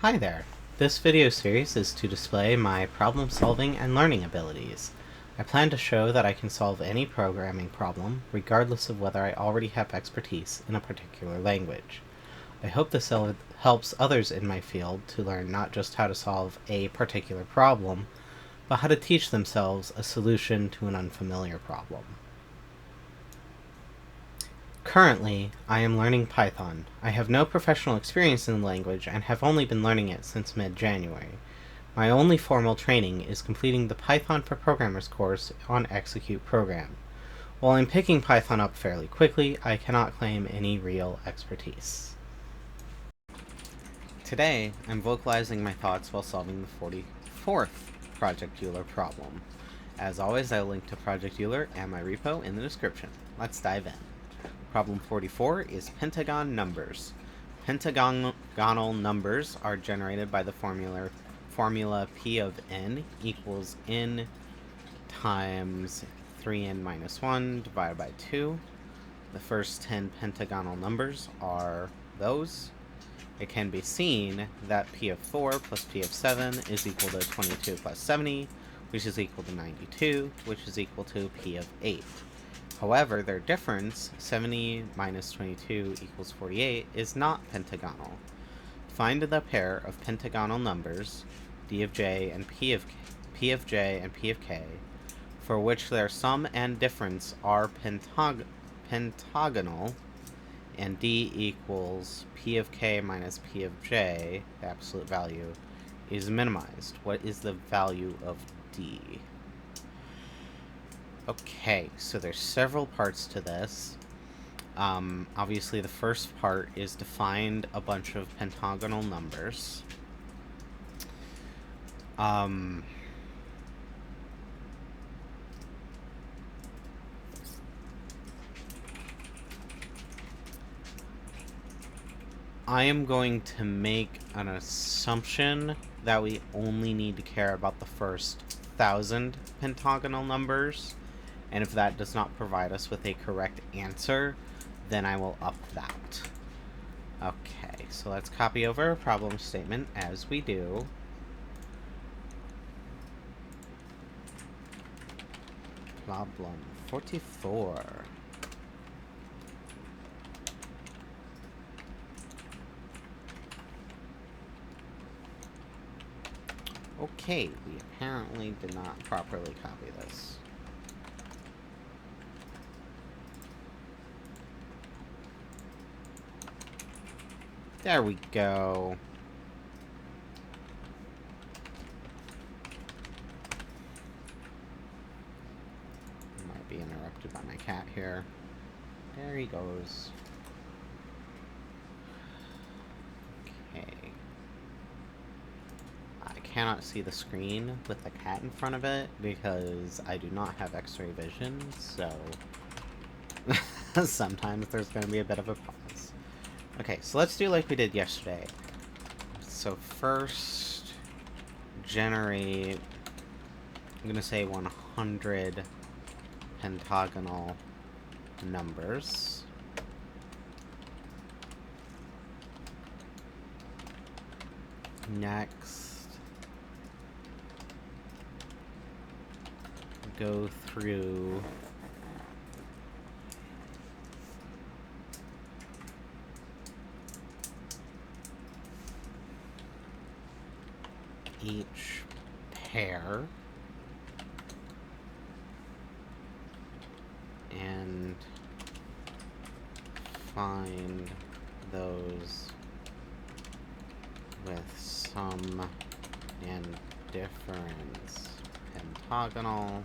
Hi there! This video series is to display my problem-solving and learning abilities. I plan to show that I can solve any programming problem, regardless of whether I already have expertise in a particular language. I hope this helps others in my field to learn not just how to solve a particular problem, but how to teach themselves a solution to an unfamiliar problem. Currently, I am learning Python. I have no professional experience in the language and have only been learning it since mid-January. My only formal training is completing the Python for Programmers course on Execute Program. While I'm picking Python up fairly quickly, I cannot claim any real expertise. Today, I'm vocalizing my thoughts while solving the 44th Project Euler problem. As always, I'll link to Project Euler and my repo in the description. Let's dive in. Problem 44 is pentagon numbers. Pentagonal numbers are generated by the formula P of n equals n times 3n minus 1 divided by 2. The first 10 pentagonal numbers are those. It can be seen that P of 4 plus P of 7 is equal to 22 plus 70, which is equal to 92, which is equal to P of 8. However, their difference, 70 minus 22 equals 48, is not pentagonal. Find the pair of pentagonal numbers, d of j and p of j and p of k, for which their sum and difference are pentagonal, and d equals p of k minus p of j, the absolute value, is minimized. What is the value of d? Okay, so there's several parts to this. Obviously the first part is to find a bunch of pentagonal numbers. I am going to make an assumption that we only need to care about the first 1,000 pentagonal numbers. And if that does not provide us with a correct answer, then I will up that. Okay, so let's copy over a problem statement as we do. Problem 44. Okay, we apparently did not properly copy this. There we go. I might be interrupted by my cat here. There he goes. Okay. I cannot see the screen with the cat in front of it because I do not have X-ray vision, so sometimes there's going to be a bit of a pause. Okay, so let's do like we did yesterday. So first, generate, I'm going to say 100 pentagonal numbers. Next, go through each pair and find those with sum and difference pentagonal.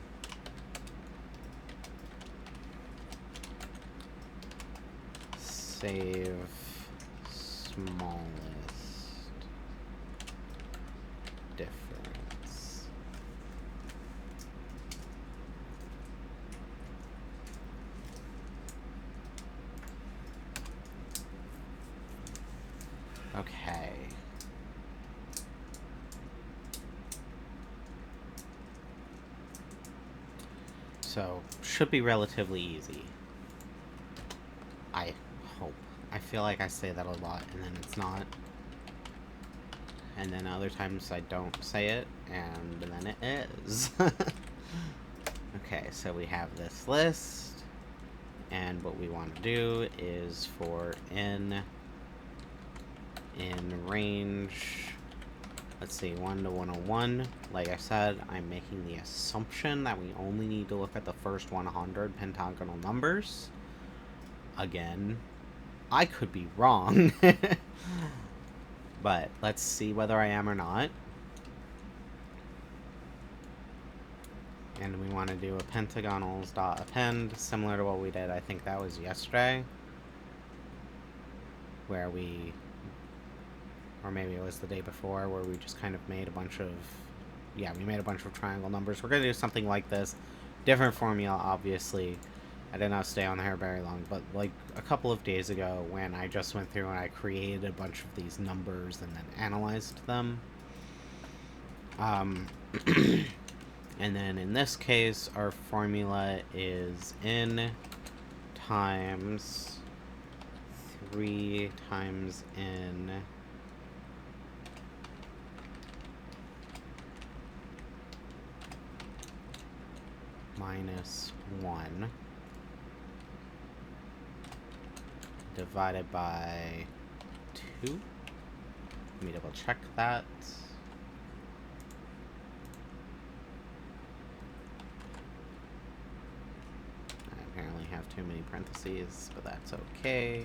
Save smallest difference. Okay. So, should be relatively easy. I hope. I feel like I say that a lot, and then it's not. and then other times I don't say it, and then it is. Okay, so we have this list, and what we want to do is for n in range, let's see, 1 to 101. Like I said, I'm making the assumption that we only need to look at the first 100 pentagonal numbers. Again, I could be wrong. But let's see whether I am or not. And we want to do a pentagonals.append, similar to what we did, I think that was yesterday. Where we, or maybe it was the day before, where we just kind of made a bunch of, yeah, we made a bunch of triangle numbers. We're going to do something like this. Different formula, obviously. I did not stay on there very long, but like a couple of days ago when I just went through and I created a bunch of these numbers and then analyzed them. And then in this case, our formula is n times 3 times n minus 1 divided by 2. Let me double check that. Apparently have too many parentheses, but that's okay.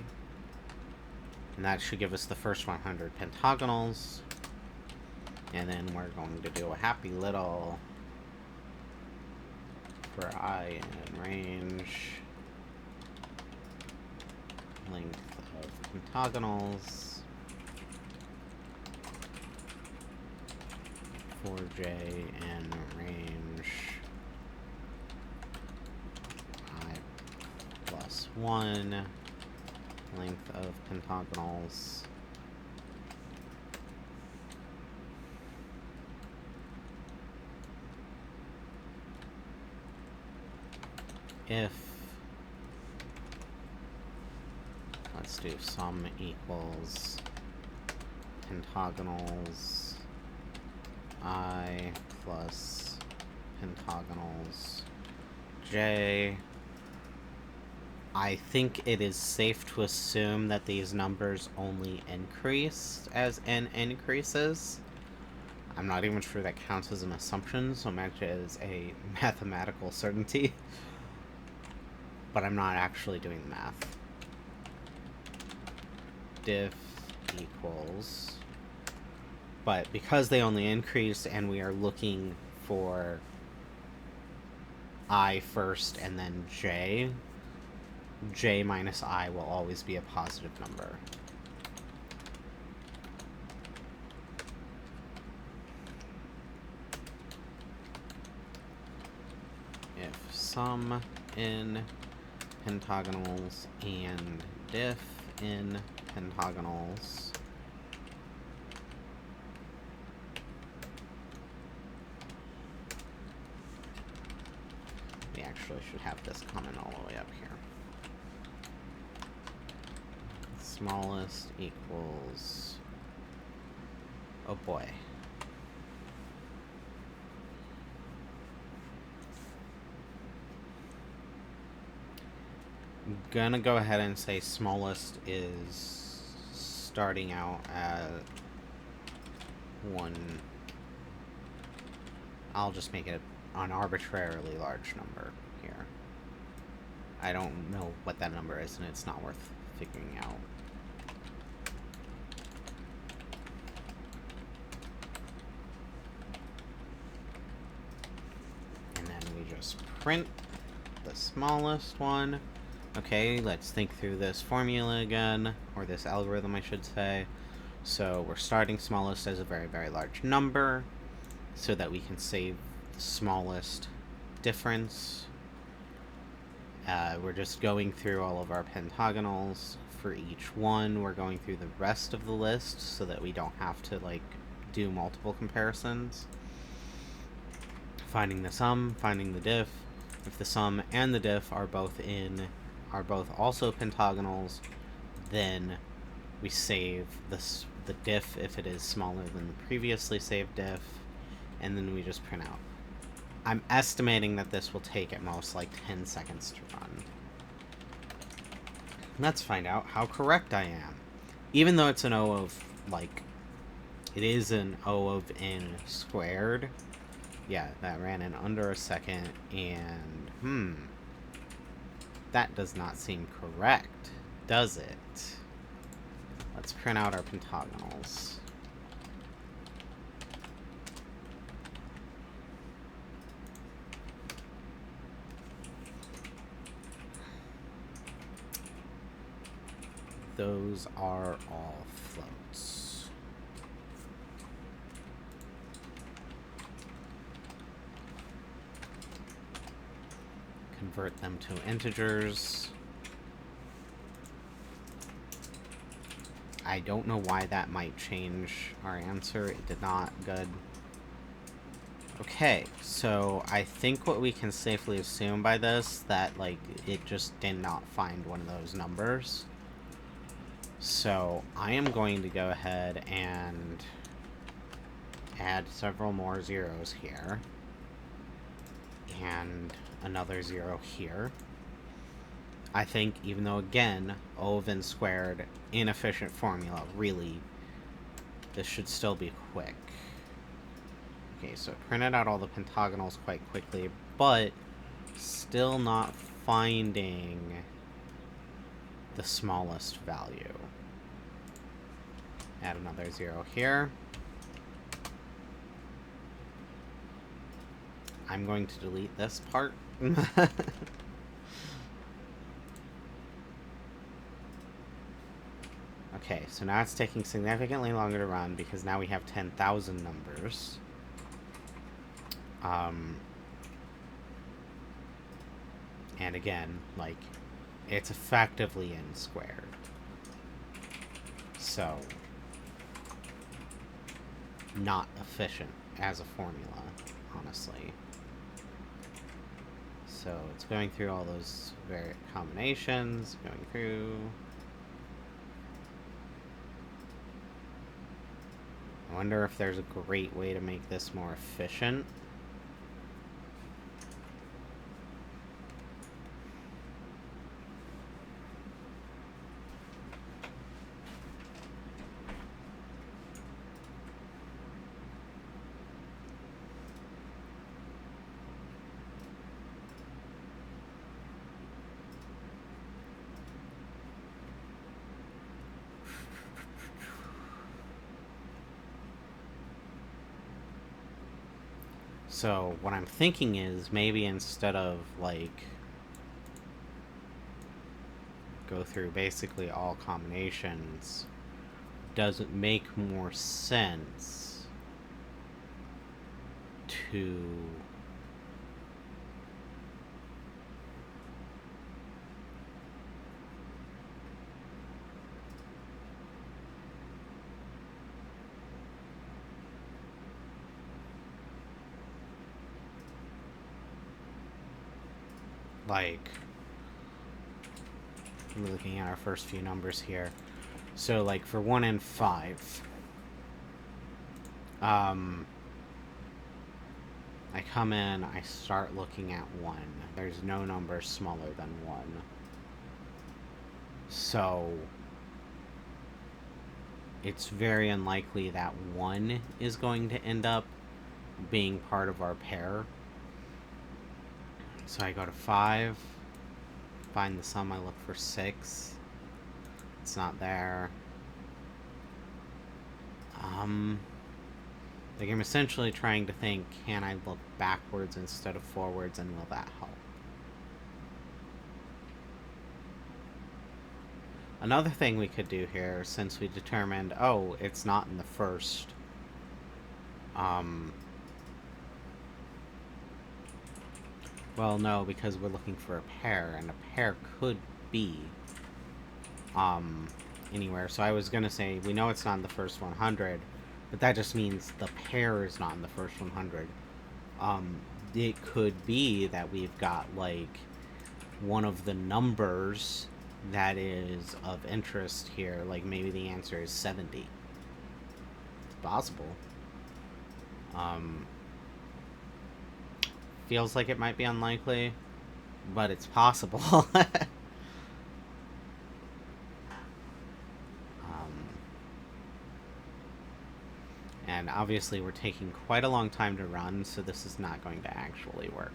And that should give us the first 100 pentagonals. And then we're going to do a happy little for I in range length of pentagonals for j in range plus 1 length of pentagonals if, let's do sum equals pentagonals I plus pentagonals j. I think it is safe to assume that these numbers only increase as n increases. I'm not even sure that counts as an assumption, so much as a mathematical certainty. But I'm not actually doing the math. Diff equals... But because they only increase and we are looking for I first and then j, j minus I will always be a positive number. If sum in pentagonals and diff in pentagonals we actually should have this comment all the way up here. Smallest equals, oh boy, I'm gonna go ahead and say smallest is starting out at 1. I'll just make it an arbitrarily large number here. I don't know what that number is, and it's not worth figuring out. And then we just print the smallest one. Okay, let's think through this formula again, or this algorithm, I should say. So we're starting smallest as a very, very large number, so that we can save the smallest difference. We're just going through all of our pentagonals for each one. We're going through the rest of the list so that we don't have to, like, do multiple comparisons. Finding the sum, finding the diff. If the sum and the diff are both also pentagonals, then we save the the diff if it is smaller than the previously saved diff, and then we just print out. I'm estimating that this will take at most like 10 seconds to run. Let's find out how correct I am. Even though it's an O of, like, it is an O of n squared. Yeah, that ran in under a second, and, that does not seem correct, does it? Let's print out our pentagonals. Those are all floats. Convert them to integers. I don't know why that might change our answer. It did not. Good. Okay, so I think what we can safely assume by this, that, like, it just did not find one of those numbers. So I am going to go ahead and add several more zeros here. And another 0 here. I think, even though, again, O of n squared, inefficient formula, really, this should still be quick. Okay, so it printed out all the pentagonals quite quickly, but still not finding the smallest value. Add another 0 here. I'm going to delete this part. Okay, so now it's taking significantly longer to run because now we have 10,000 numbers. And again, like, it's effectively n squared. So, not efficient as a formula, honestly. So it's going through all those various combinations, going through. I wonder if there's a great way to make this more efficient. So what I'm thinking is maybe instead of, like, go through basically all combinations, does it make more sense to like, we're looking at our first few numbers here. So, like, for 1 and 5, I come in, I start looking at 1. There's no number smaller than 1. So, it's very unlikely that 1 is going to end up being part of our pair. So I go to 5, find the sum, I look for 6. It's not there. Like, I'm essentially trying to think, can I look backwards instead of forwards, and will that help? Another thing we could do here, since we determined, oh, it's not in the first, well, no, because we're looking for a pair, and a pair could be, anywhere. So I was gonna say, we know it's not in the first 100, but that just means the pair is not in the first 100. It could be that we've got, like, one of the numbers that is of interest here, like maybe the answer is 70. possible. Feels like it might be unlikely, but it's possible. And obviously we're taking quite a long time to run, so this is not going to actually work.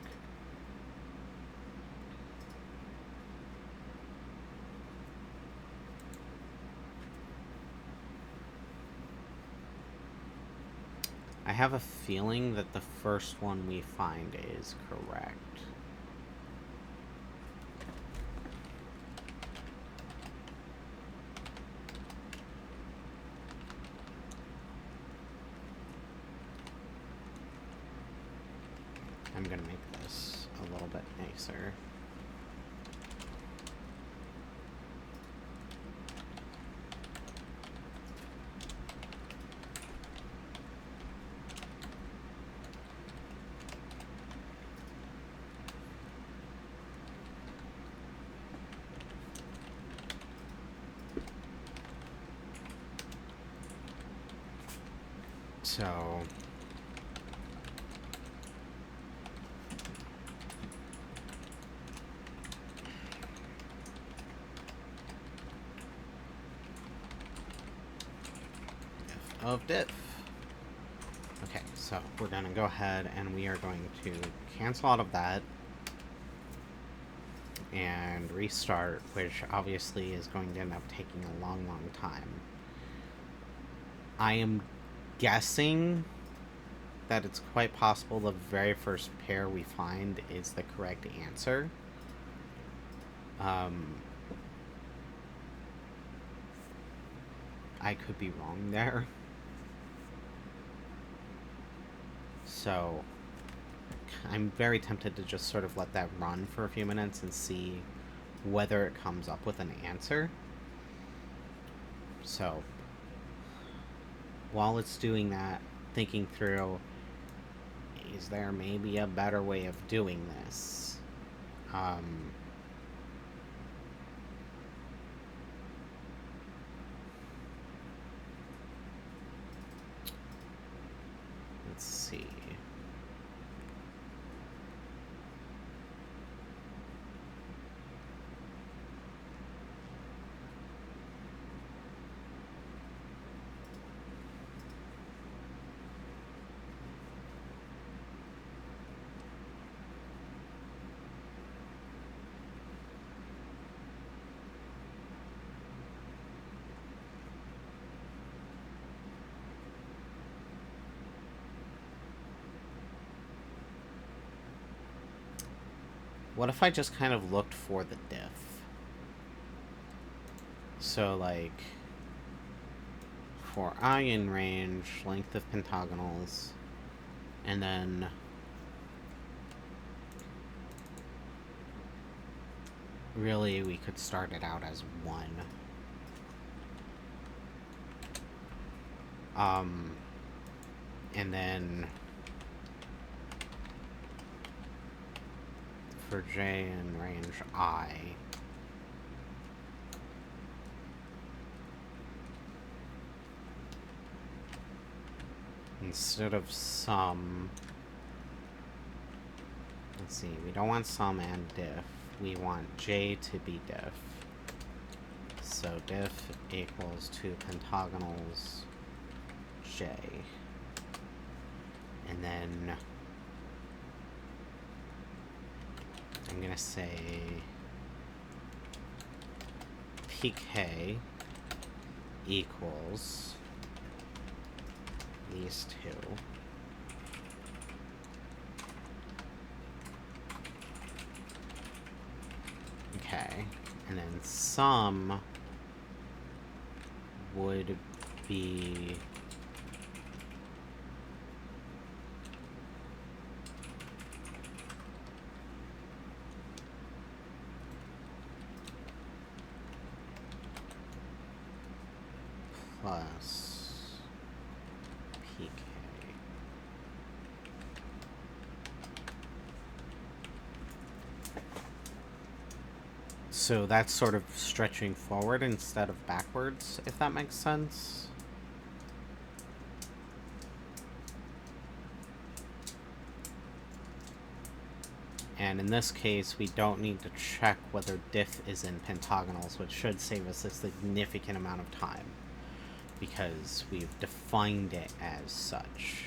I have a feeling that the first one we find is correct. I'm gonna make this a little bit nicer. So of diff. Okay, so we're going to go ahead and we are going to cancel out of that and restart, which obviously is going to end up taking a long, long time. I am guessing that it's quite possible the very first pair we find is the correct answer. I could be wrong there. So I'm very tempted to just sort of let that run for a few minutes and see whether it comes up with an answer. So while it's doing that, thinking through, is there maybe a better way of doing this? Let's see. What if I just kind of looked for the diff? So, like, for I in range, length of pentagonals, and then really we could start it out as 1. And then for J in range I, instead of sum, let's see, we don't want sum and diff, we want J to be diff. So diff equals to pentagonals J. And then I'm gonna say PK equals these two. Okay, and then sum would be plus PK. So that's sort of stretching forward instead of backwards, if that makes sense. And in this case, we don't need to check whether diff is in pentagonals, which should save us a significant amount of time, because we've defined it as such.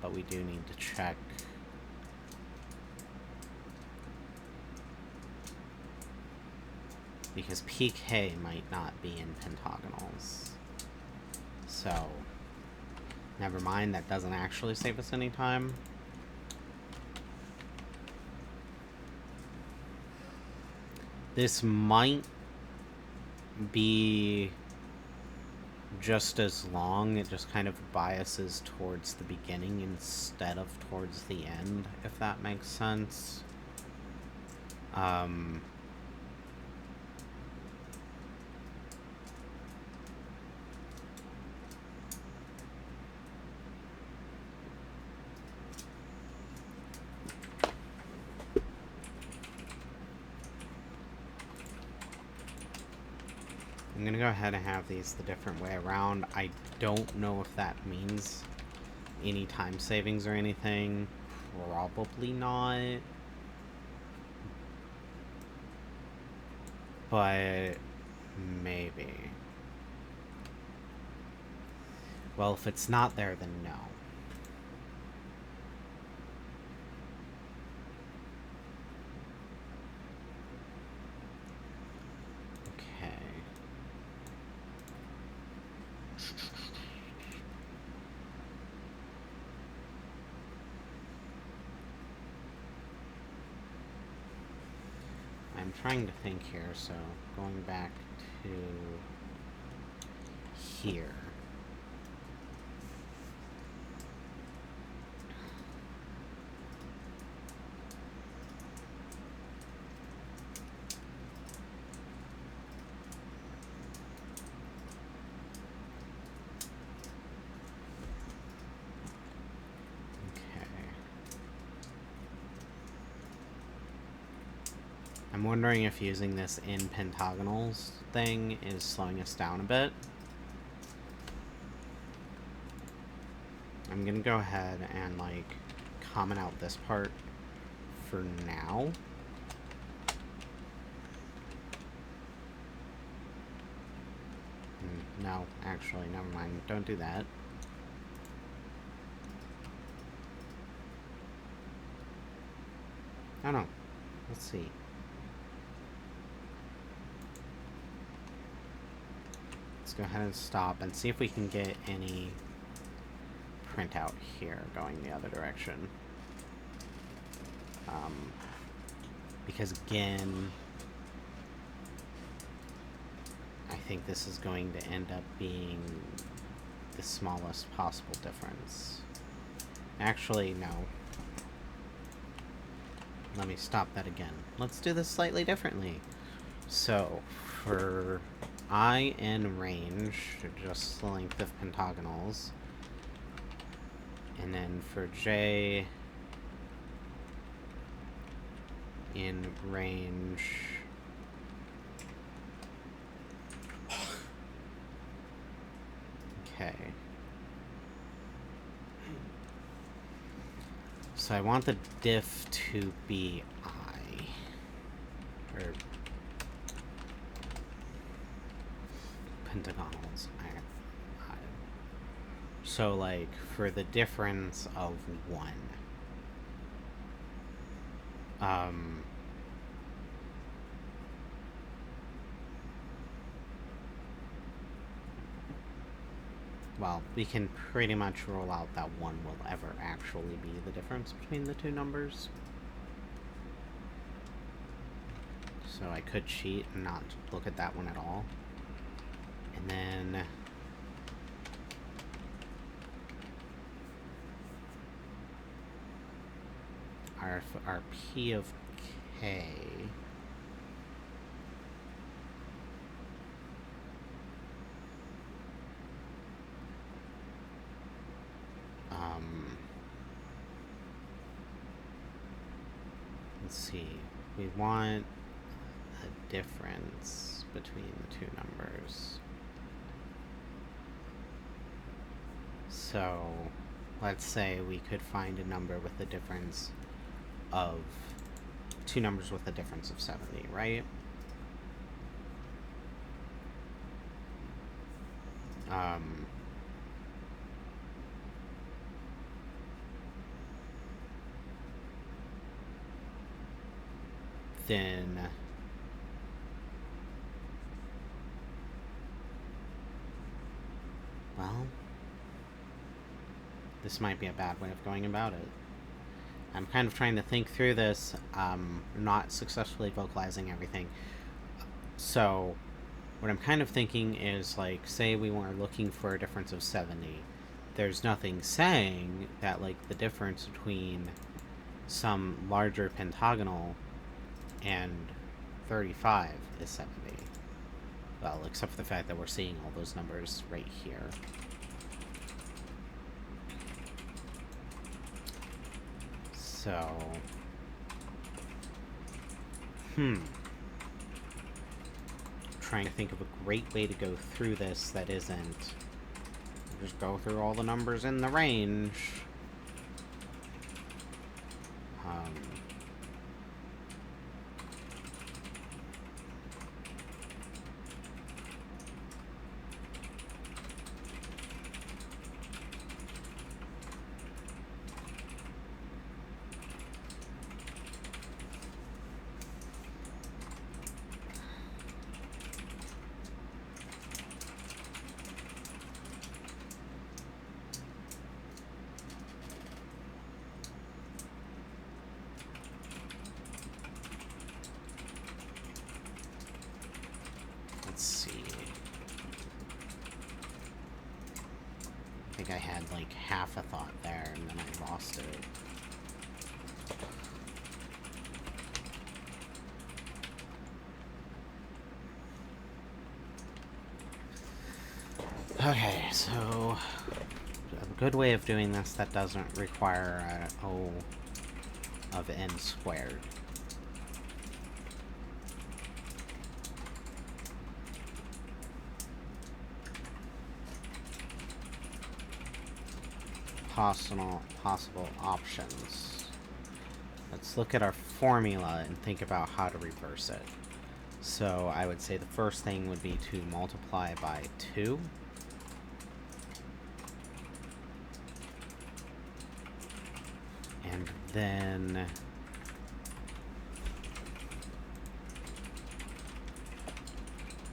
But we do need to check. Because PK might not be in pentagonals. So, never mind, that doesn't actually save us any time. This might be just as long, it just kind of biases towards the beginning instead of towards the end, if that makes sense. I'm gonna go ahead and have these the different way around. I don't know if that means any time savings or anything. Probably not. But maybe. Well, if it's not there, then no. I'm trying to think here, so going back to here. I'm wondering if using this in pentagonals thing is slowing us down a bit. I'm gonna go ahead and, like, comment out this part for now. No, actually, never mind. Don't do that. Oh no. Let's see. Let's go ahead and stop and see if we can get any printout here going the other direction. Because again, I think this is going to end up being the smallest possible difference. Actually, no. Let me stop that again. Let's do this slightly differently. So, for I in range, just the length of pentagonals. And then for J in range, okay. So I want the diff to be I, or pentagonals. I. So, like, for the difference of 1. Well, we can pretty much rule out that 1 will ever actually be the difference between the two numbers. So I could cheat and not look at that one at all. And then our P of K let's see, we want a difference between the two numbers. So, let's say we could find a number with a difference of two numbers with a difference of 70, right? Then well, this might be a bad way of going about it. I'm kind of trying to think through this, not successfully vocalizing everything. So, what I'm kind of thinking is, like, say we were looking for a difference of 70. There's nothing saying that, like, the difference between some larger pentagonal and 35 is 70. Well, except for the fact that we're seeing all those numbers right here. So, trying to think of a great way to go through this that isn't just go through all the numbers in the range. Let's see. I think I had like half a thought there and then I lost it. Okay, so a good way of doing this that doesn't require O of n squared. Possible options. Let's look at our formula and think about how to reverse it. So I would say the first thing would be to multiply by 2. And then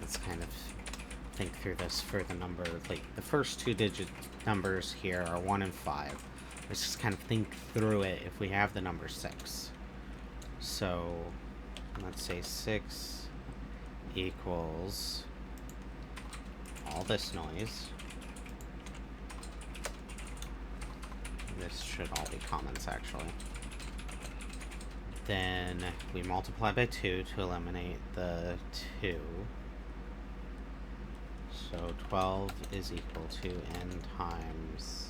let's kind of think through this for the number. Like, the first two-digit numbers here are 1 and 5. Let's just kind of think through it if we have the number 6. So, let's say 6 equals all this noise. This should all be comments, actually. Then we multiply by 2 to eliminate the 2. So 12 is equal to n times...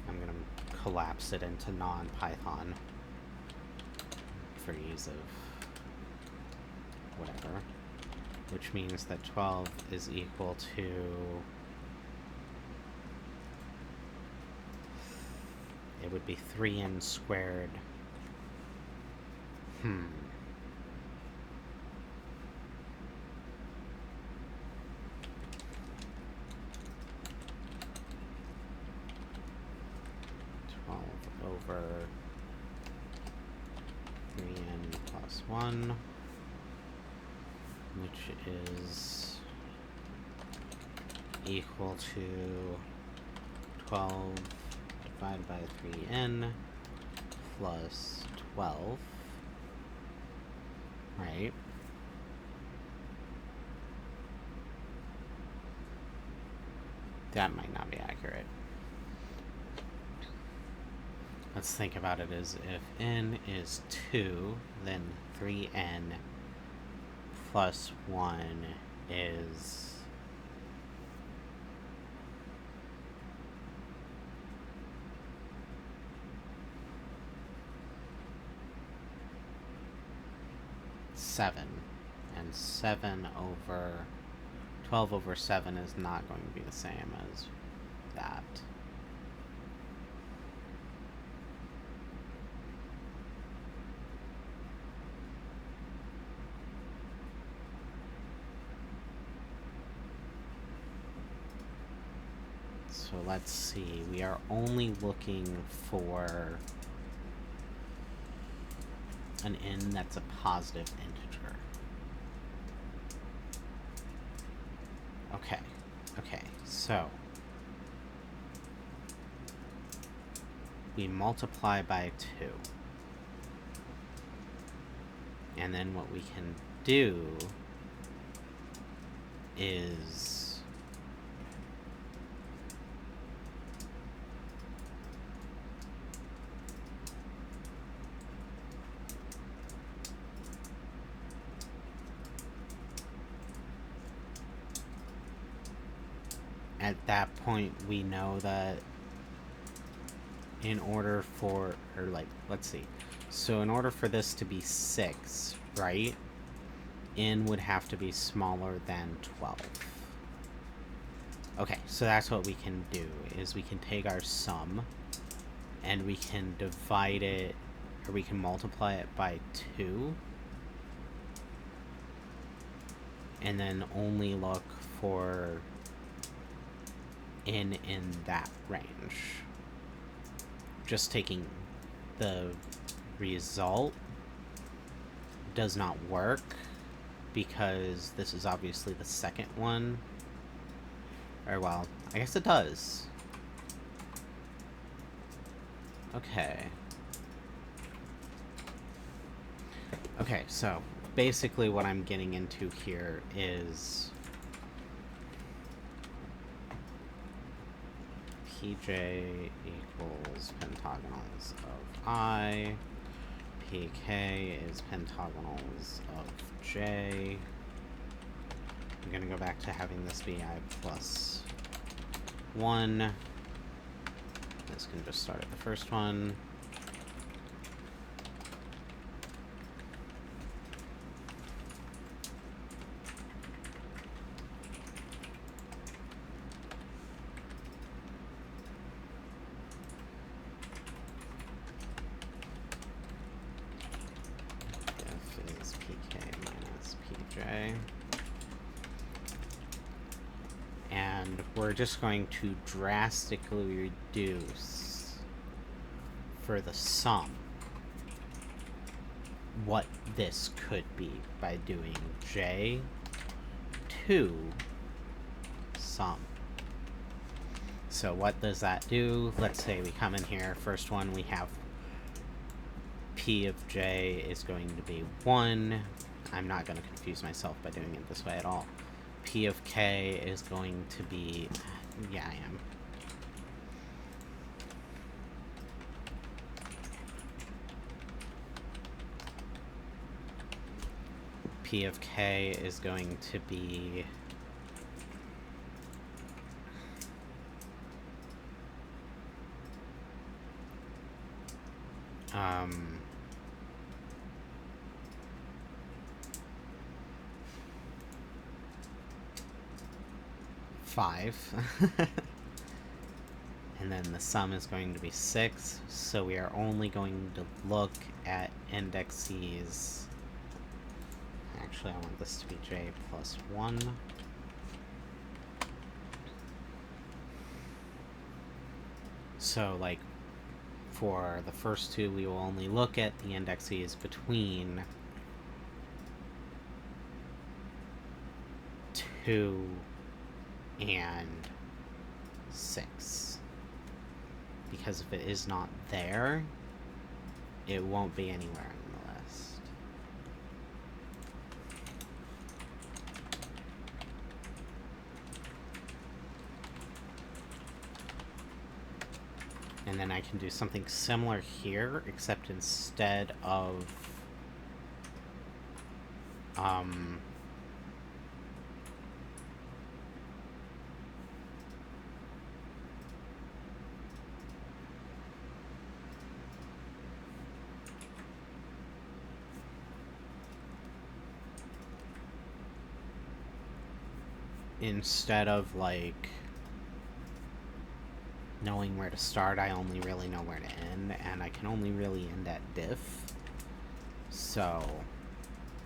I'm going to collapse it into non-Python for ease of whatever. Which means that 12 is equal to... it would be 3n squared. 12 over 3n plus 1, which is equal to 12 divided by 3n plus 12, right? That might not be accurate. Let's think about it as if n is 2, then 3n plus 1 is... seven, and 7 over 12 over 7 is not going to be the same as that. So let's see, we are only looking for an n that's a positive integer. Okay, so we multiply by 2. And then what we can do is at that point we know that in order for, or like, let's see. So in order for this to be 6, right? N would have to be smaller than 12. Okay, so that's what we can do, is we can take our sum, and we can divide it, or we can multiply it by 2, and then only look for n in that range. Just taking the result does not work, because this is obviously the second one. Or, well, I guess it does. Okay. Okay, so basically what I'm getting into here is PJ equals pentagonals of I. PK is pentagonals of J. I'm gonna go back to having this be I plus 1. This can just start at the first one. F is PK minus PJ. And we're just going to drastically reduce for the sum what this could be by doing J to sum. So what does that do? Let's say we come in here, first one we have P of J is going to be 1. I'm not going to confuse myself by doing it this way at all. P of K is going to be... yeah, I am. P of K is going to be... 5. And then the sum is going to be 6, so we are only going to look at indexes. Actually, I want this to be J plus 1. So, like, for the first two, we will only look at the indexes between 2 and 6. Because if it is not there, it won't be anywhere in the list. And then I can do something similar here, except instead of instead of, like, knowing where to start, I only really know where to end, and I can only really end at diff. So,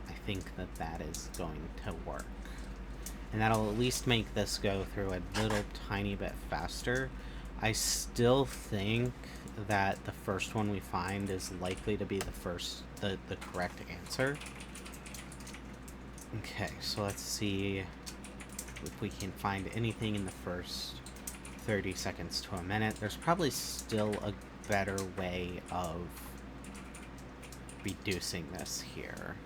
I think that that is going to work. And that'll at least make this go through a little tiny bit faster. I still think that the first one we find is likely to be the correct answer. Okay, so let's see if we can find anything in the first 30 seconds to a minute. There's probably still a better way of reducing this here.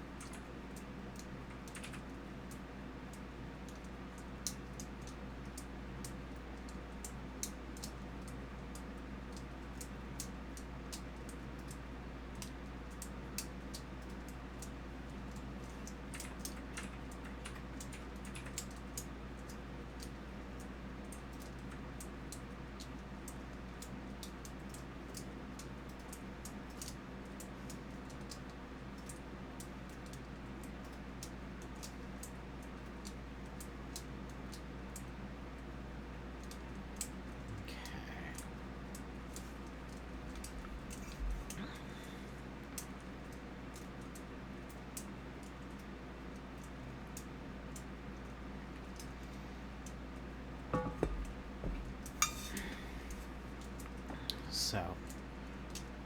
So,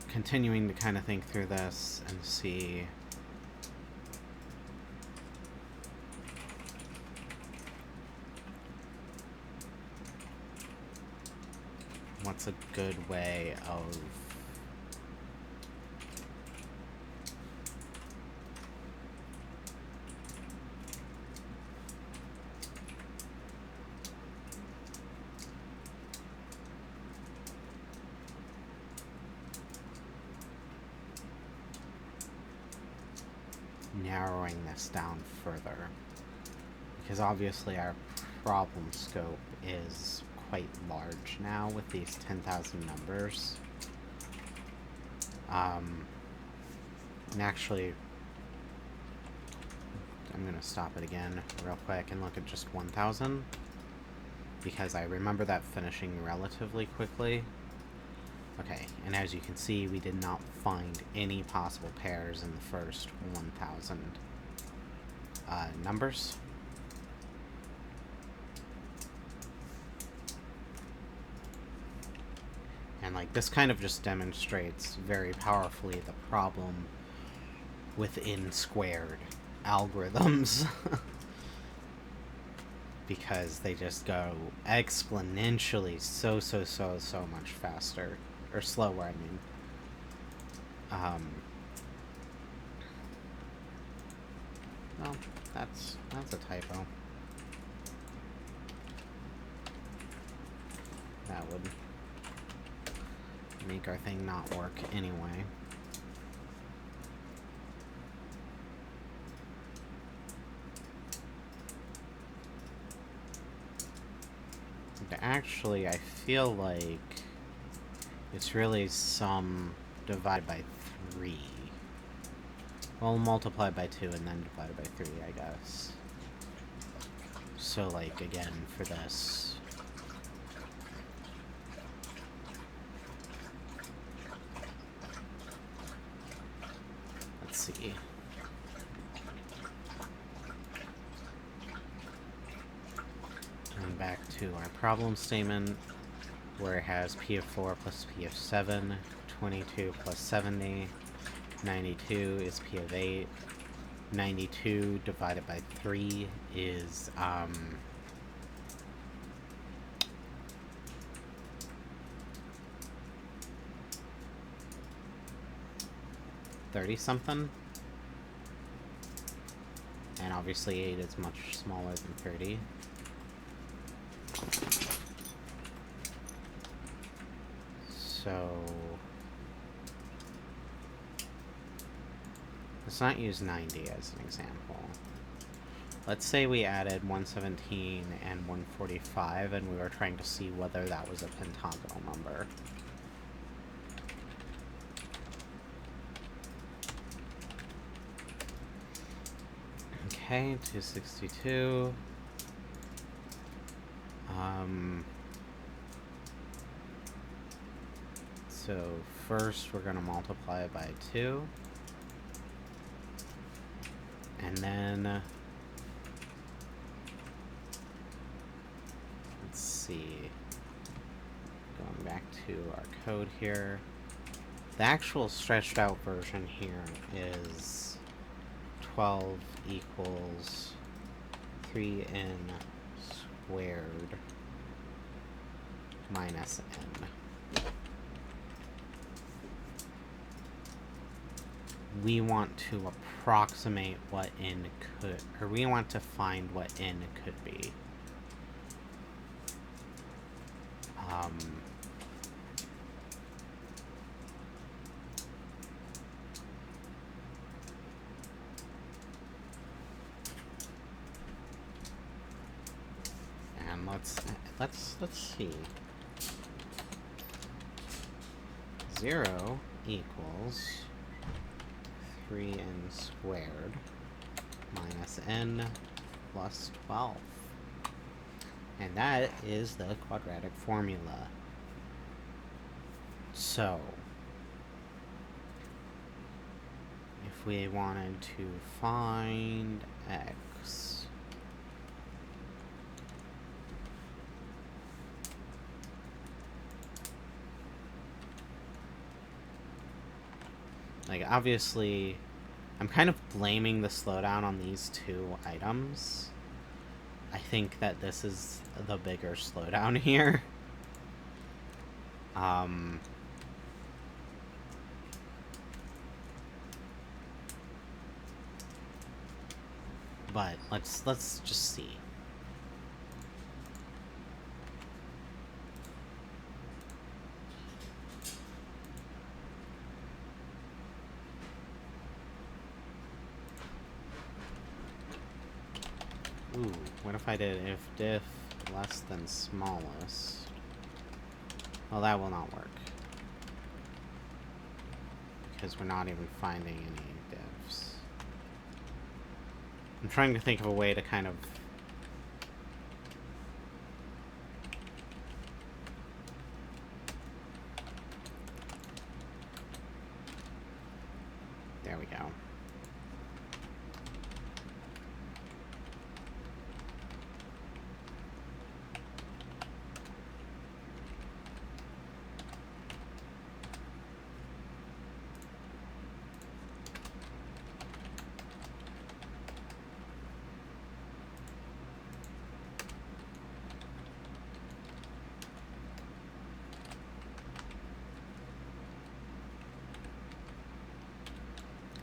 continuing to kind of think through this and see what's a good way of narrowing this down further, because obviously our problem scope is quite large now with these 10,000 numbers. And actually, I'm gonna stop it again real quick and look at just 1,000, because I remember that finishing relatively quickly. Okay, and as you can see, we did not find any possible pairs in the first 1,000 numbers. And, like, this kind of just demonstrates very powerfully the problem within squared algorithms. Because they just go exponentially so much faster. Or slower, I mean. Well, that's a typo. That would make our thing not work anyway. And actually, I feel like it's really sum divided by 3. Well, multiplied by 2 and then divided by 3, I guess. So, like, again, for this. Let's see. And back to our problem statement, where it has p of 4 plus p of 7, 22 plus 70, 92 is p of 8, 92 divided by 3 is, 30-something. And obviously 8 is much smaller than 30. So let's not use 90 as an example. Let's say we added 117 and 145 and we were trying to see whether that was a pentagonal number. Okay, 262. So first we're going to multiply it by 2. And then, let's see, going back to our code here, the actual stretched out version here is 12 equals 3n squared minus n. We want to approximate what n could, or we want to find what n could be. And let's see. 0 equals 3n squared minus n plus 12. And that is the quadratic formula. So, if we wanted to find x, like, obviously, I'm kind of blaming the slowdown on these 2 items. I think that this is the bigger slowdown here. But let's just see. Ooh, what if I did if diff less than smallest? Well, that will not work. Because we're not even finding any diffs. I'm trying to think of a way to kind of... There we go.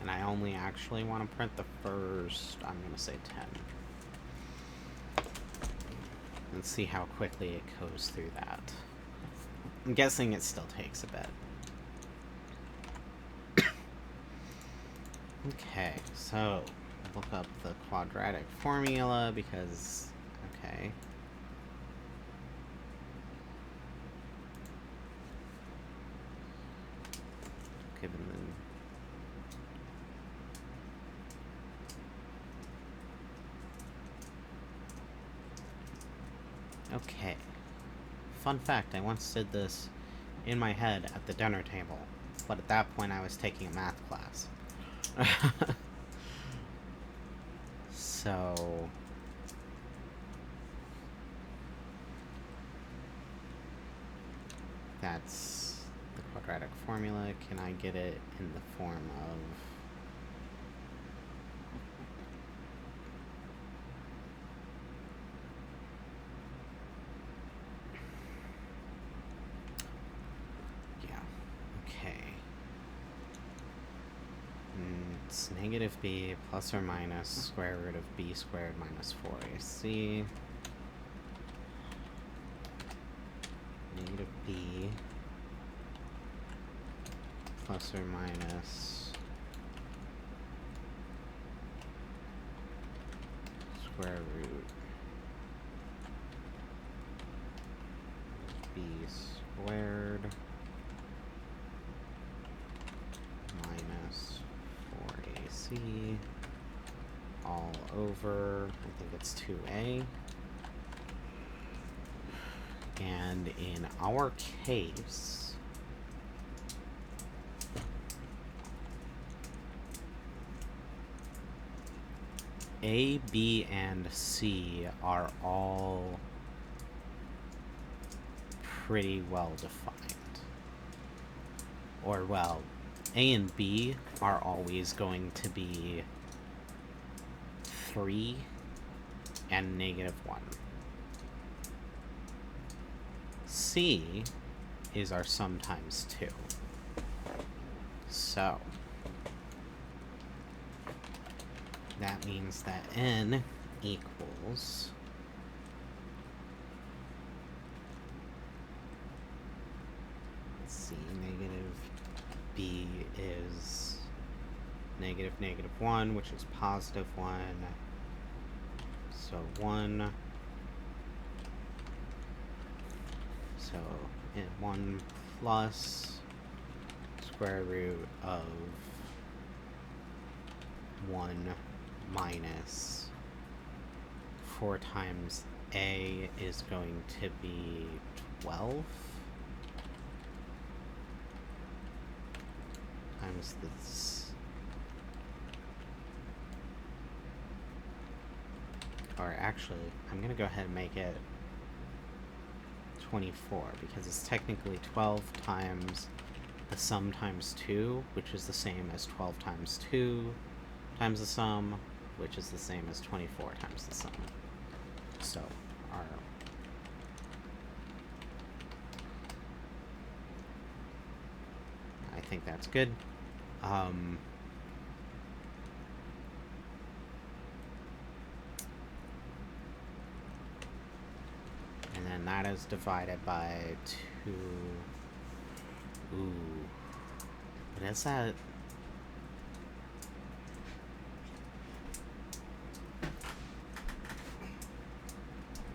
And I only actually want to print the first, I'm going to say 10. And see how quickly it goes through that. I'm guessing it still takes a bit. Okay, so look up the quadratic formula because, okay. Given the... Okay. Fun fact, I once did this in my head at the dinner table, but at that point I was taking a math class. So... that's the quadratic formula. Can I get it in the form of... It's negative b plus or minus square root of b squared minus 4ac. Negative b plus or minus square root b squared minus 4ac all over, I think it's 2a, And in our case, A, B, and C are all pretty well defined. Or, well, A and B are always going to be 3 and -1. C is our sum times 2. So that means that n equals negative b is -1, which is +1. So 1. So 1 plus square root of 1 minus 4 times a is going to be 12 times this, or actually I'm gonna go ahead and make it 24, because it's technically 12 times the sum times 2, which is the same as 12 times 2 times the sum, which is the same as 24 times the sum. So I think that's good. And then that is divided by 2. Ooh. What is that?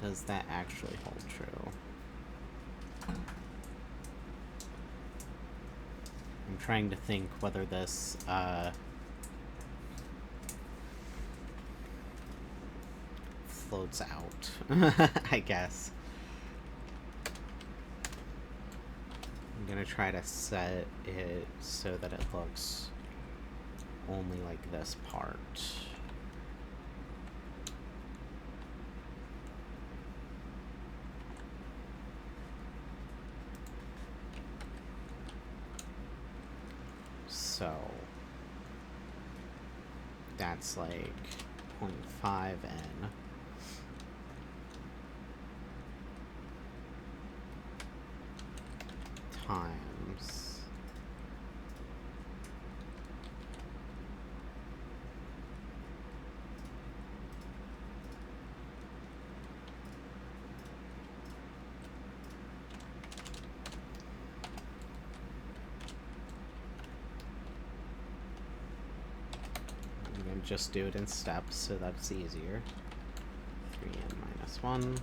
Does that actually hold true? I'm trying to think whether this, floats out, I guess. I'm gonna try to set it so that it looks only like this part. So that's like 0.5n times just do it in steps, so that's easier. 3n minus 1.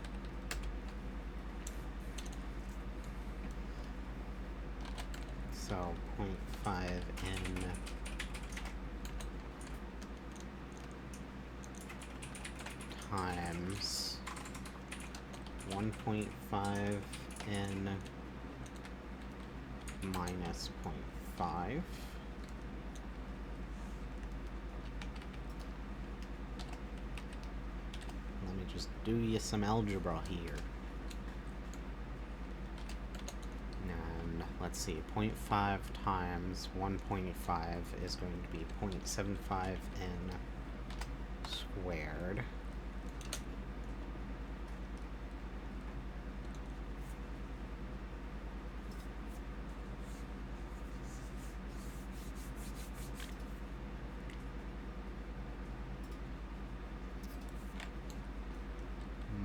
So 0.5n times 1.5n minus 0.5. Let me just do you some algebra here. And let's see, 0.5 times 1.5 is going to be 0.75n squared.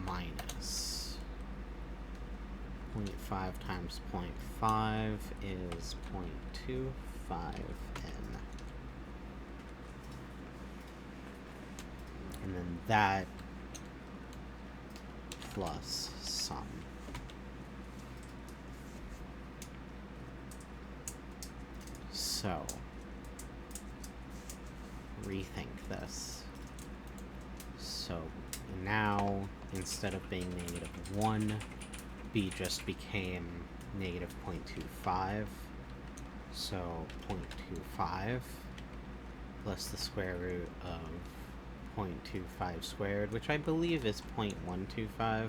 Minus 0.5 times 0.5 is 0.25n. And then that plus sum. So, rethink this. So now, instead of being -1, b just became negative 0.25. So 0.25 plus the square root of 0.25 squared, which I believe is 0.125. 0.25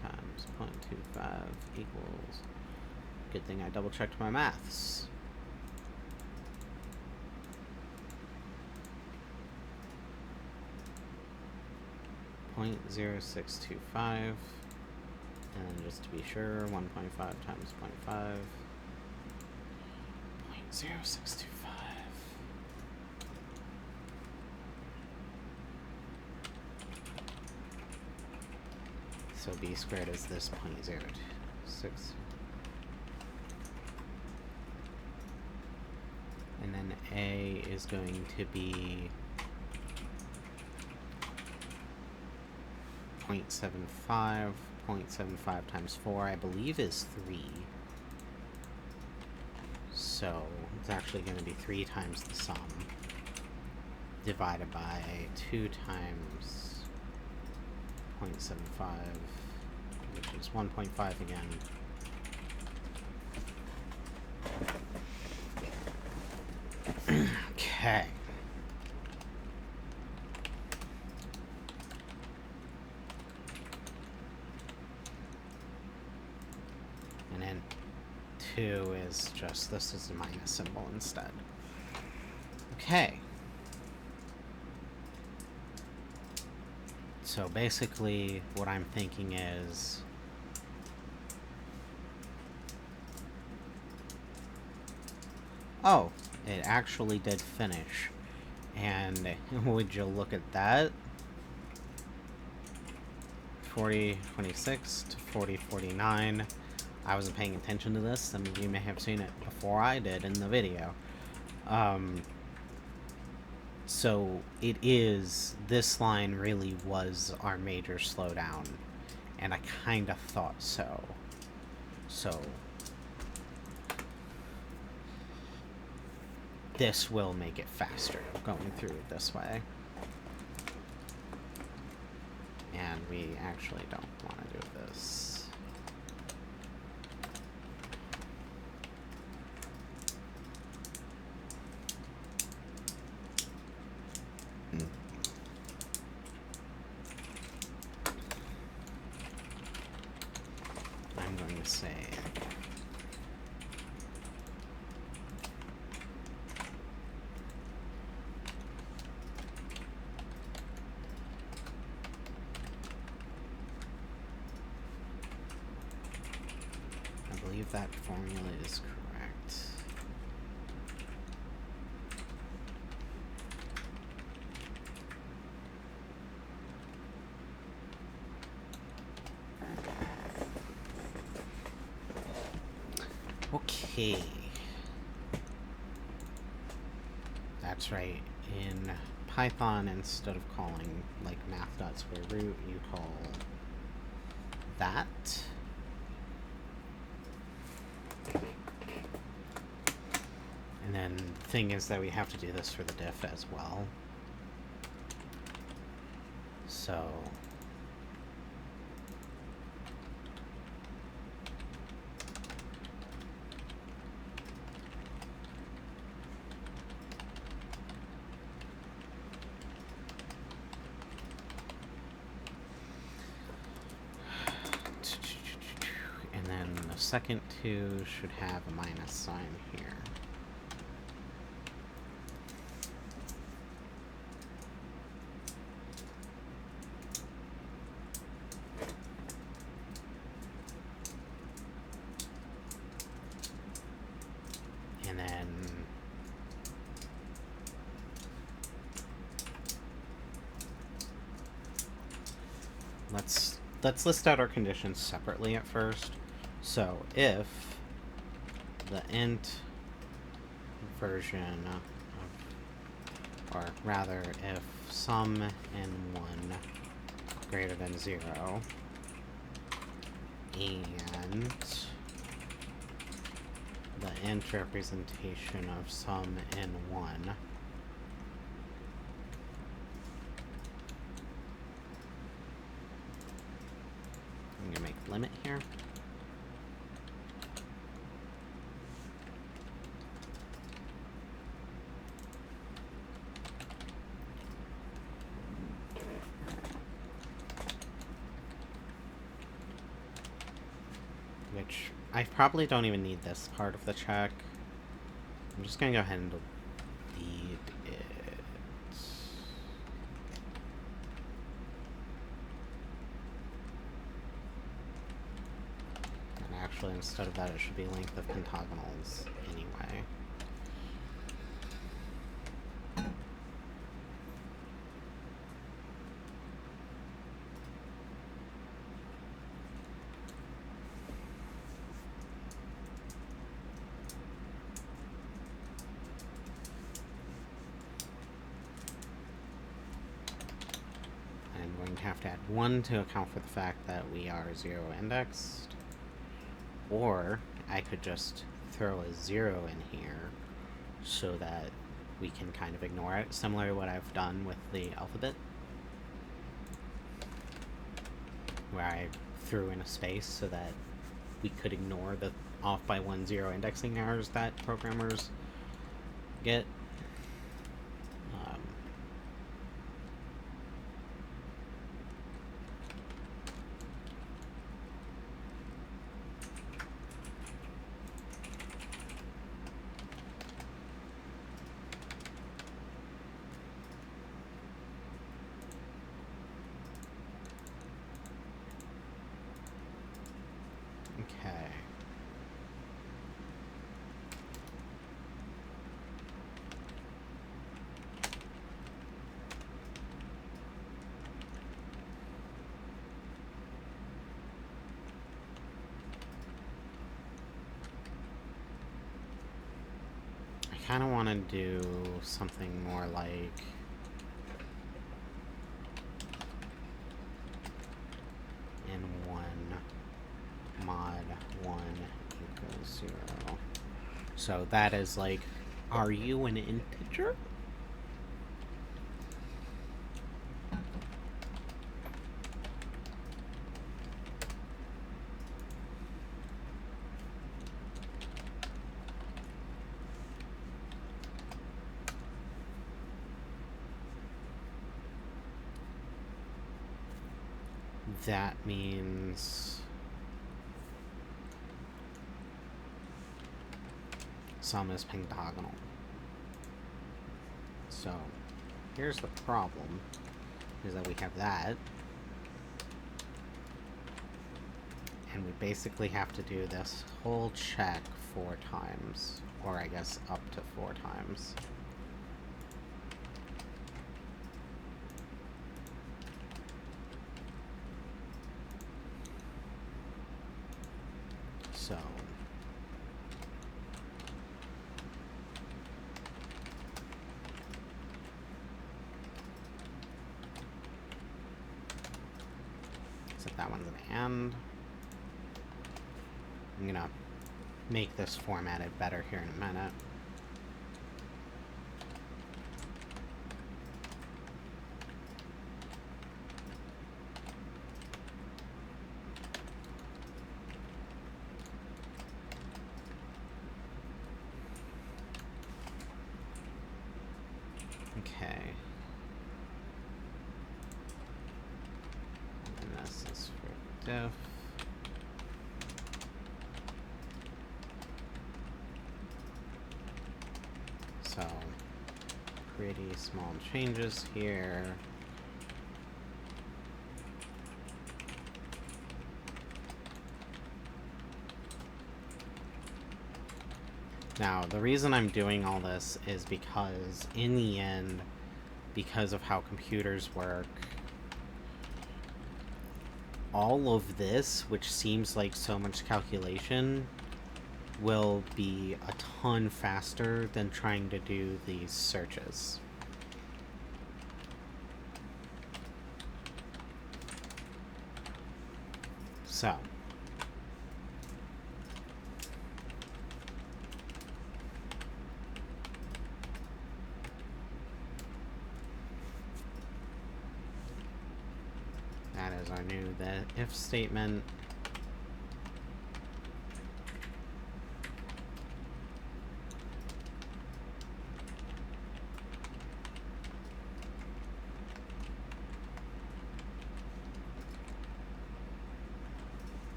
times 0.25 equals... Good thing I double-checked my maths. .0625, and just to be sure, 1.5 times 0.5, 0.0625. So b squared is this 0.06. And then a is going to be 0.75. 0.75 times 4, I believe, is 3. So it's actually going to be 3 times the sum divided by 2 times 0.75, which is 1.5 again. Okay. And then 2 is just, this is a minus symbol instead. Okay. So basically, what I'm thinking is... Oh, it actually did finish. And would you look at that? 4026 to 4049. I wasn't paying attention to this. Some of you may have seen it before I did in the video. So it is, this line really was our major slowdown, and I kind of thought so. So this will make it faster going through it this way. And we actually don't want to do this. I'm going to say I believe that formula is correct. Okay. That's right. In Python, instead of calling like math.square-root, you call that. And then the thing is that we have to do this for the diff as well. So and then the second two should have a minus sign here. And then let's list out our conditions separately at first. So if the int version of, or rather if sum n1 greater than 0 and the int representation of sum n1 limit here. Which I probably don't even need this part of the check. I'm just gonna go ahead and delete it. And actually, instead of that, it should be length of pentagonals anyway. Have to add 1 to account for the fact that we are 0 indexed, or I could just throw a 0 in here so that we can kind of ignore it, similar to what I've done with the alphabet, where I threw in a space so that we could ignore the off by 1 0 indexing errors that programmers get. Okay. I kind of want to do something more like n1 mod 1 equals 0. So that is like, are you an integer? That means sum is pentagonal. So here's the problem, is that we have that, and we basically have to do this whole check 4 times, or I guess up to 4 times. So set that one's an and. I'm gonna make this formatted better here in a minute. Okay. And this is for diff. So, pretty small changes here. Now, the reason I'm doing all this is because, in the end, because of how computers work, all of this, which seems like so much calculation, will be a ton faster than trying to do these searches. So, that is our new if statement.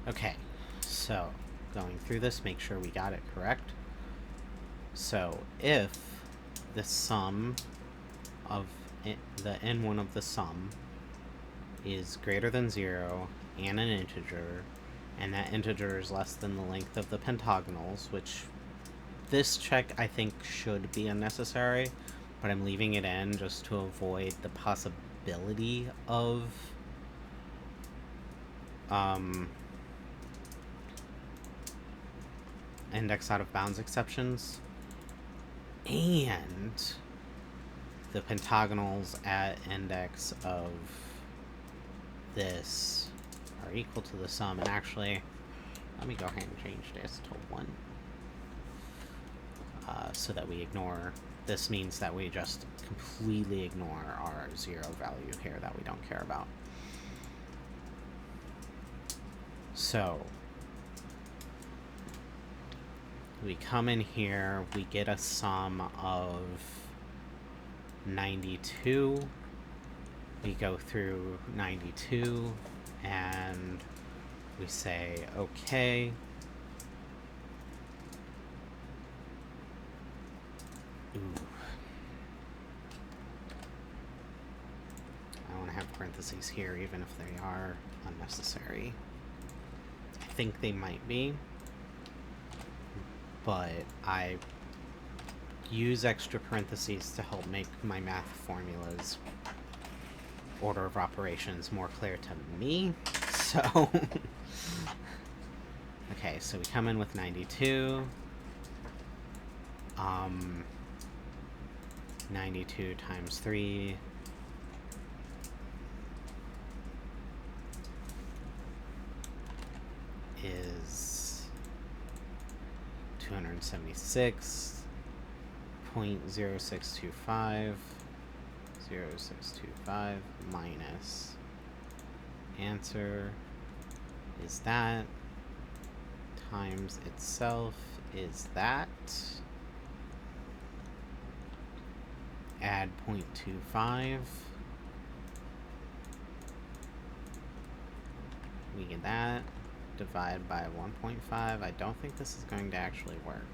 Okay, so going through this, make sure we got it correct. So if the sum of the n1 of the sum is greater than 0 and an integer, and that integer is less than the length of the pentagonals, which this check I think should be unnecessary, but I'm leaving it in just to avoid the possibility of index out of bounds exceptions. And the pentagonals at index of this are equal to the sum. And actually, let me go ahead and change this to 1. So that we ignore... This means that we just completely ignore our 0 value here that we don't care about. So we come in here, we get a sum of 92. We go through 92 and we say, okay. Ooh. I want to have parentheses here, even if they are unnecessary. I think they might be, but I use extra parentheses to help make my math formulas order of operations more clear to me. So okay, so we come in with 92. 92 times 3 is 276.0625 minus answer is that times itself is that. Add 0.25. We get that. Divide by 1.5. I don't think this is going to actually work.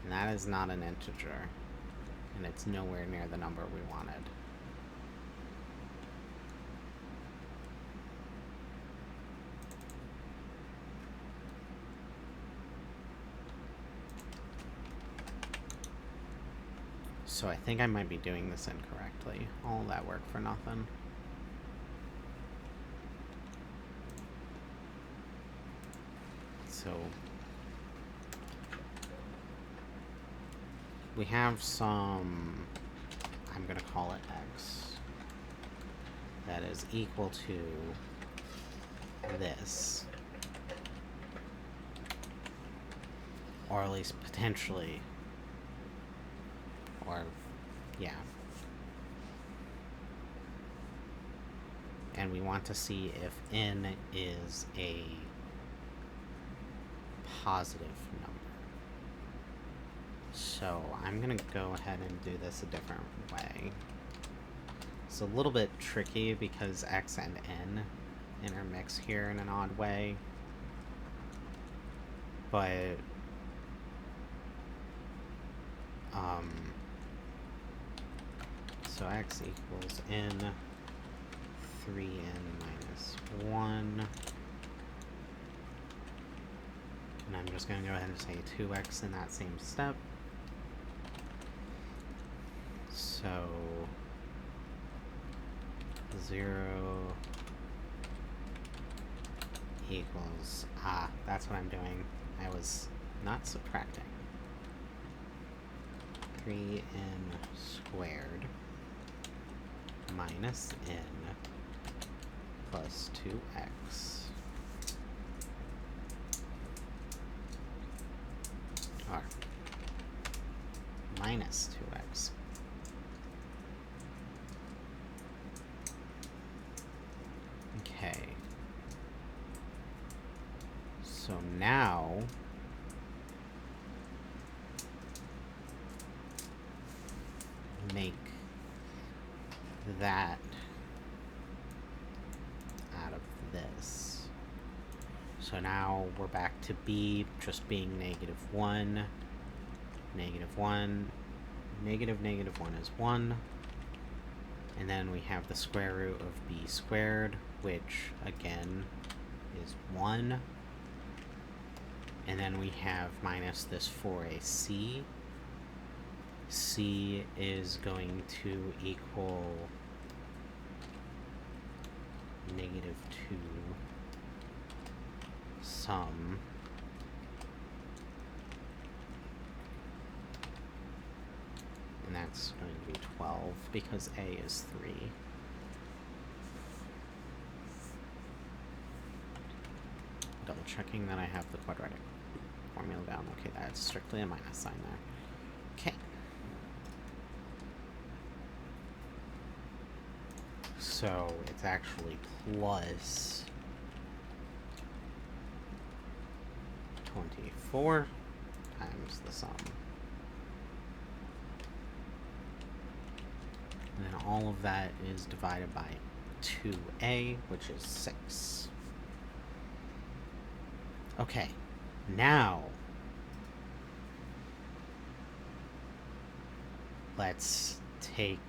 And that is not an integer. And it's nowhere near the number we wanted. So I think I might be doing this incorrectly. All that work for nothing. So we have some, I'm going to call it x, that is equal to this. Or at least potentially. Or, yeah. And we want to see if n is a positive number. So I'm going to go ahead and do this a different way. It's a little bit tricky because x and n intermix here in an odd way. But so x equals n, 3n minus 1. And I'm just going to go ahead and say 2x in that same step. So 0 equals, that's what I'm doing. I was not subtracting. 3n squared minus n plus 2x. Or minus 2x. Okay. So now make that out of this. So now we're back to b just being negative 1, negative 1, negative 1 is 1, and then we have the square root of b squared, which again is 1, and then we have minus this for a c. C is going to equal negative 2 sum and that's going to be 12 because a is 3. Double checking that I have the quadratic formula down. Okay, that's strictly a minus sign there. Okay. So it's actually plus 24 times the sum. And then all of that is divided by 2a, which is 6. Okay, now let's take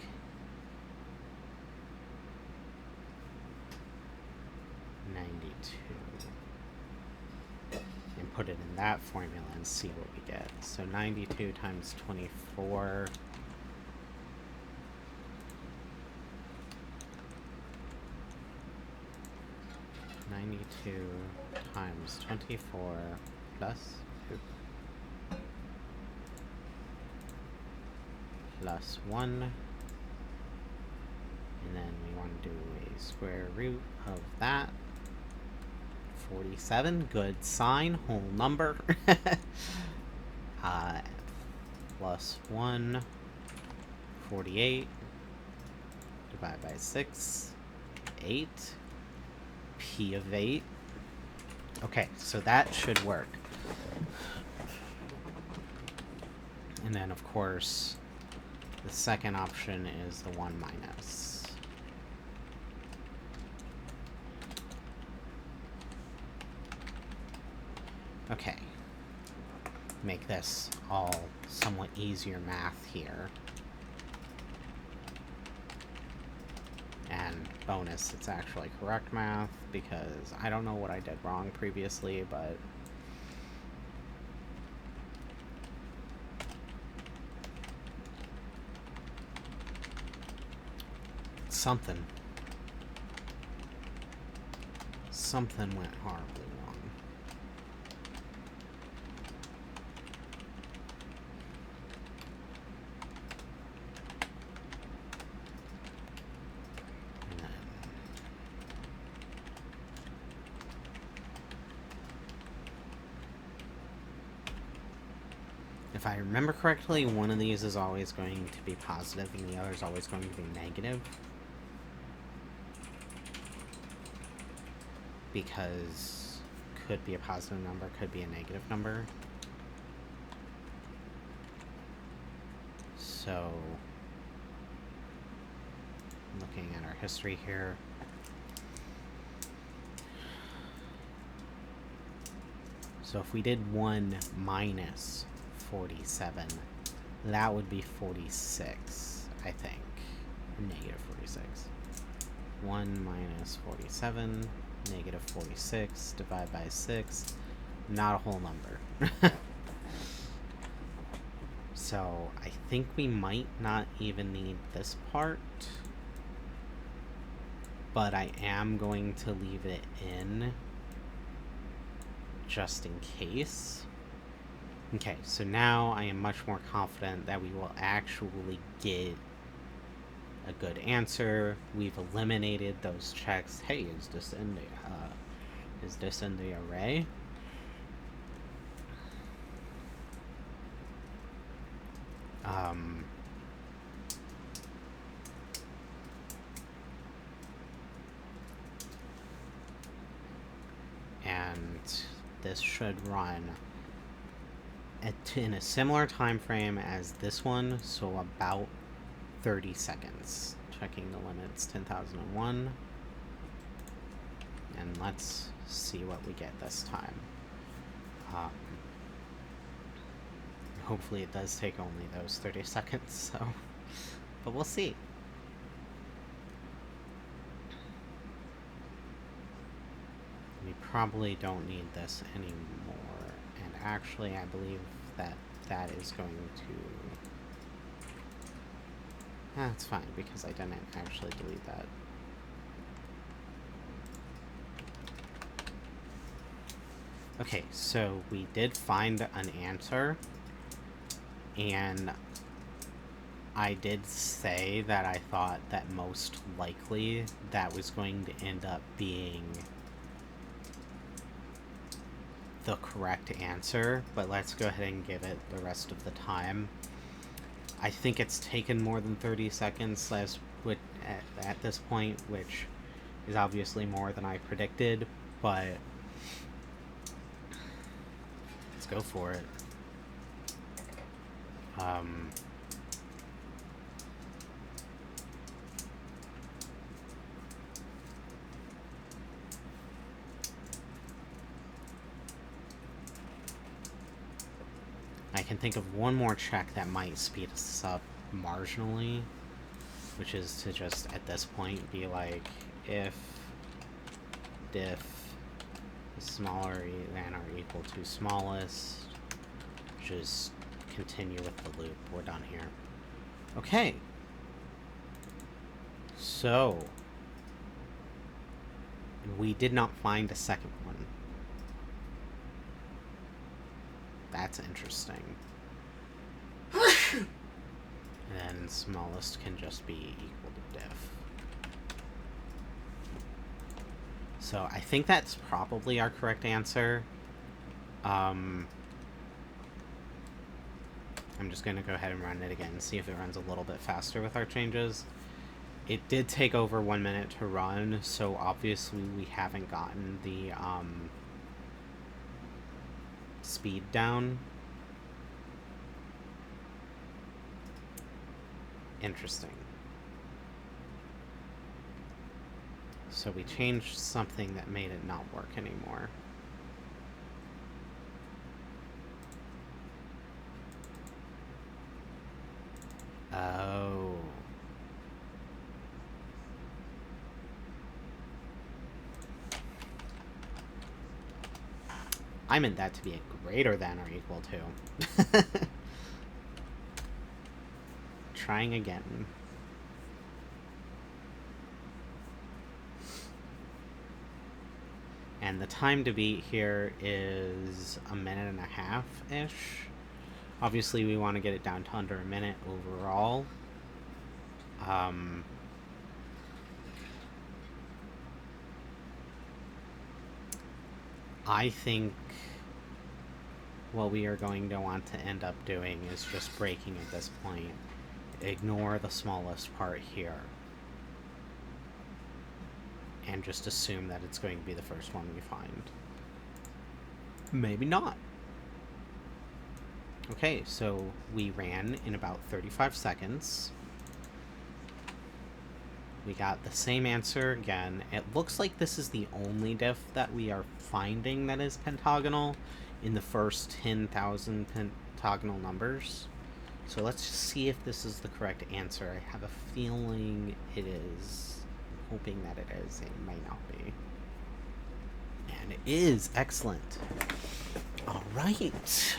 and put it in that formula and see what we get. So 92 times 24 times 24 plus 1, and then we want to do a square root of that. 47, good sign, whole number. Plus 1, 48, divided by 6, 8, p of 8. Okay, so that should work. And then, of course, the second option is the 1 minus. Okay. Make this all somewhat easier math here. And bonus, it's actually correct math, because I don't know what I did wrong previously, but something went horribly wrong. And then if I remember correctly, one of these is always going to be positive and the other is always going to be negative. Because could be a positive number, could be a negative number. So, looking at our history here, so if we did 1 minus 47, that would be 46, I think. Negative 46. 1 minus 47, negative 46, divided by 6, not a whole number. So I think we might not even need this part, but I am going to leave it in just in case. Okay, so now I am much more confident that we will actually get a good answer. We've eliminated those checks. Hey, is this in the array? And this should run in a similar time frame as this one, so about 30 seconds. Checking the limits, 10,001. And let's see what we get this time. Hopefully it does take only those 30 seconds, so... But we'll see. We probably don't need this anymore. And actually, I believe that that is going to... That's fine, because I didn't actually delete that. Okay, so we did find an answer, and I did say that I thought that most likely that was going to end up being the correct answer, but let's go ahead and give it the rest of the time. I think it's taken more than 30 seconds at this point, which is obviously more than I predicted, but let's go for it. I can think of one more check that might speed us up marginally, which is to just, at this point, be like, if diff is smaller than or equal to smallest, just continue with the loop. We're done here. Okay. So, we did not find a second one. That's interesting. And then smallest can just be equal to diff. So I think that's probably our correct answer. I'm just going to go ahead and run it again and see if it runs a little bit faster with our changes. It did take over 1 minute to run, so obviously we haven't gotten the speed down. Interesting. So we changed something that made it not work anymore. Oh. I meant that to be a greater than or equal to. Trying again. And the time to beat here is 1.5 minutes-ish. Obviously, we want to get it down to under a minute overall. I think what we are going to want to end up doing is just breaking at this point. Ignore the smallest part here. And just assume that it's going to be the first one we find. Maybe not. Okay, so we ran in about 35 seconds. We got the same answer again. It looks like this is the only diff that we are finding that is pentagonal in the first 10,000 pentagonal numbers. So let's just see if this is the correct answer. I have a feeling it is. I'm hoping that it is. It may not be. And it is. Excellent. All right.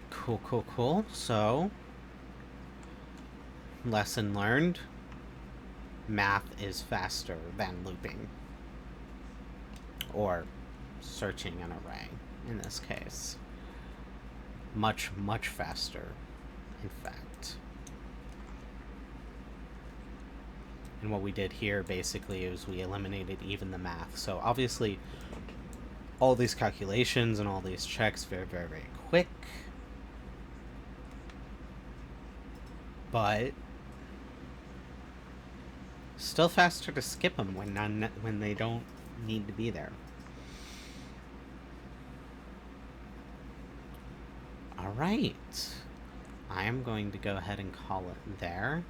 Cool, cool, cool. So, lesson learned. Math is faster than looping. Or searching an array, in this case. Much, much faster, in fact. And what we did here, basically, is we eliminated even the math. So, obviously, all these calculations and all these checks, very, very, very quick. But still faster to skip them when they don't need to be there. All right, I am going to go ahead and call it there.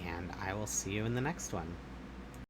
and I will see you in the next one.